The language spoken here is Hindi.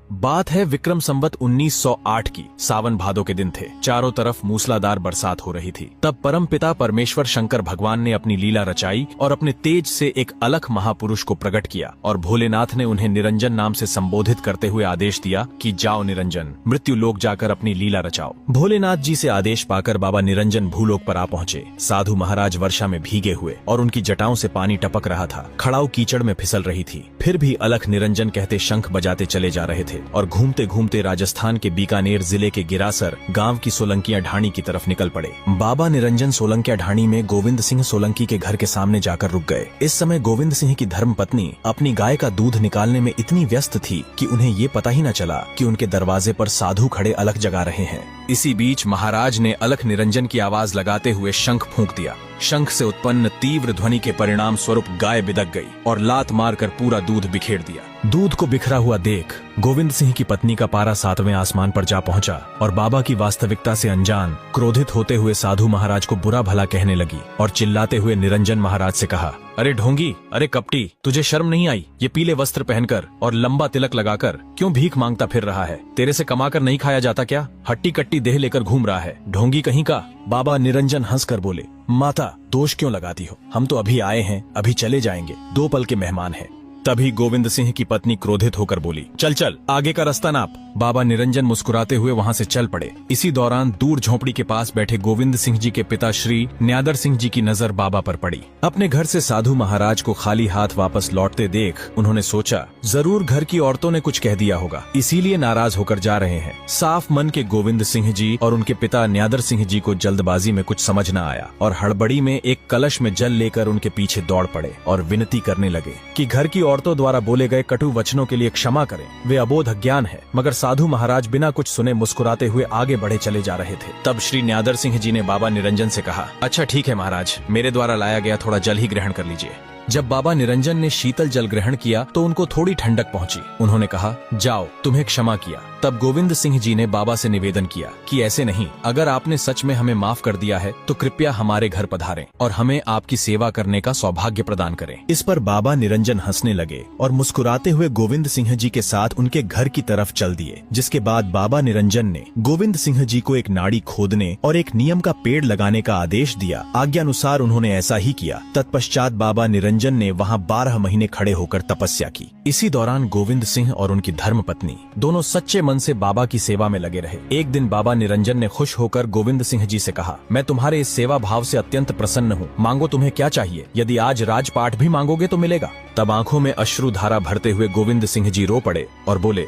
बात है विक्रम संवत 1908 की। सावन भादो के दिन थे। चारों तरफ मूसलाधार बरसात हो रही थी। तब परम पिता परमेश्वर शंकर भगवान ने अपनी लीला रचाई और अपने तेज से एक अलख महापुरुष को प्रकट किया और भोलेनाथ ने उन्हें निरंजन नाम से संबोधित करते हुए आदेश दिया कि जाओ निरंजन, मृत्यु लोक जाकर अपनी लीला रचाओ। भोलेनाथ जी से आदेश पाकर बाबा निरंजन भूलोक पर आ पहुँचे। साधु महाराज वर्षा में भीगे हुए और उनकी जटाओं से पानी टपक रहा था। खड़ाऊ कीचड़ में फिसल रही थी। फिर भी अलख निरंजन कहते शंख बजाते चले जा रहे थे और घूमते घूमते राजस्थान के बीकानेर जिले के गिरासर गांव की सोलंकिया ढाणी की तरफ निकल पड़े। बाबा निरंजन सोलंकिया ढाणी में गोविंद सिंह सोलंकी के घर के सामने जाकर रुक गए। इस समय गोविंद सिंह की धर्मपत्नी अपनी गाय का दूध निकालने में इतनी व्यस्त थी कि उन्हें ये पता ही न चला कि उनके दरवाजे पर साधु खड़े अलख जगा रहे हैं। इसी बीच महाराज ने अलख निरंजन की आवाज लगाते हुए शंख फूंक दिया। शंख से उत्पन्न तीव्र ध्वनि के परिणाम स्वरूप गाय बिदक गई और लात मारकर पूरा दूध बिखेर दिया। दूध को बिखरा हुआ देख गोविंद सिंह की पत्नी का पारा 7वें आसमान पर जा पहुंचा और बाबा की वास्तविकता से अनजान क्रोधित होते हुए साधु महाराज को बुरा भला कहने लगी और चिल्लाते हुए निरंजन महाराज से कहा, अरे ढोंगी, अरे कपटी, तुझे शर्म नहीं आई? ये पीले वस्त्र पहनकर और लंबा तिलक लगाकर क्यों भीख मांगता फिर रहा है? तेरे से कमाकर नहीं खाया जाता क्या? हट्टी कट्टी देह लेकर घूम रहा है, ढोंगी कहीं का। बाबा निरंजन हंसकर बोले, माता दोष क्यों लगाती हो? हम तो अभी आए हैं, अभी चले जाएंगे, 2 पल के मेहमान हैं। तभी गोविंद सिंह की पत्नी क्रोधित होकर बोली, चल चल, आगे का रास्ता नाप। बाबा निरंजन मुस्कुराते हुए वहां से चल पड़े। इसी दौरान दूर झोपड़ी के पास बैठे गोविंद सिंह जी के पिता श्री न्यादर सिंह जी की नजर बाबा पर पड़ी। अपने घर से साधु महाराज को खाली हाथ वापस लौटते देख उन्होंने सोचा, जरूर घर की औरतों ने कुछ कह दिया होगा, इसीलिए नाराज होकर जा रहे हैं। साफ मन के गोविंद सिंह जी और उनके पिता न्यादर सिंह जी को जल्दबाजी में कुछ समझ न आया और हड़बड़ी में एक कलश में जल लेकर उनके पीछे दौड़ पड़े और विनती करने लगे कि घर की औरतों द्वारा बोले गए कटु वचनों के लिए क्षमा करें, वे अबोध अज्ञान है। मगर साधु महाराज बिना कुछ सुने मुस्कुराते हुए आगे बढ़े चले जा रहे थे। तब श्री न्यादर सिंह जी ने बाबा निरंजन से कहा, अच्छा ठीक है महाराज, मेरे द्वारा लाया गया थोड़ा जल ही ग्रहण कर लीजिए। जब बाबा निरंजन ने शीतल जल ग्रहण किया तो उनको थोड़ी ठंडक पहुंची। उन्होंने कहा, जाओ, तुम्हें क्षमा किया। तब गोविंद सिंह जी ने बाबा से निवेदन किया कि ऐसे नहीं, अगर आपने सच में हमें माफ कर दिया है तो कृपया हमारे घर पधारें और हमें आपकी सेवा करने का सौभाग्य प्रदान करें। इस पर बाबा निरंजन हंसने लगे और मुस्कुराते हुए गोविंद सिंह जी के साथ उनके घर की तरफ चल दिए। जिसके बाद बाबा निरंजन ने गोविंद सिंह जी को एक नाड़ी खोदने और एक नियम का पेड़ लगाने का आदेश दिया। आज्ञानुसार उन्होंने ऐसा ही किया। तत्पश्चात बाबा निरंजन ने वहाँ 12 महीने खड़े होकर तपस्या की। इसी दौरान गोविंद सिंह और उनकी धर्मपत्नी दोनों सच्चे मन से बाबा की सेवा में लगे रहे। एक दिन बाबा निरंजन ने खुश होकर गोविंद सिंह जी से कहा, मैं तुम्हारे इस सेवा भाव से अत्यंत प्रसन्न हूँ, मांगो तुम्हें क्या चाहिए, यदि आज राजपाट भी मांगोगे तो मिलेगा। तब आंखों में अश्रु धारा भरते हुए गोविंद सिंह जी रो पड़े और बोले,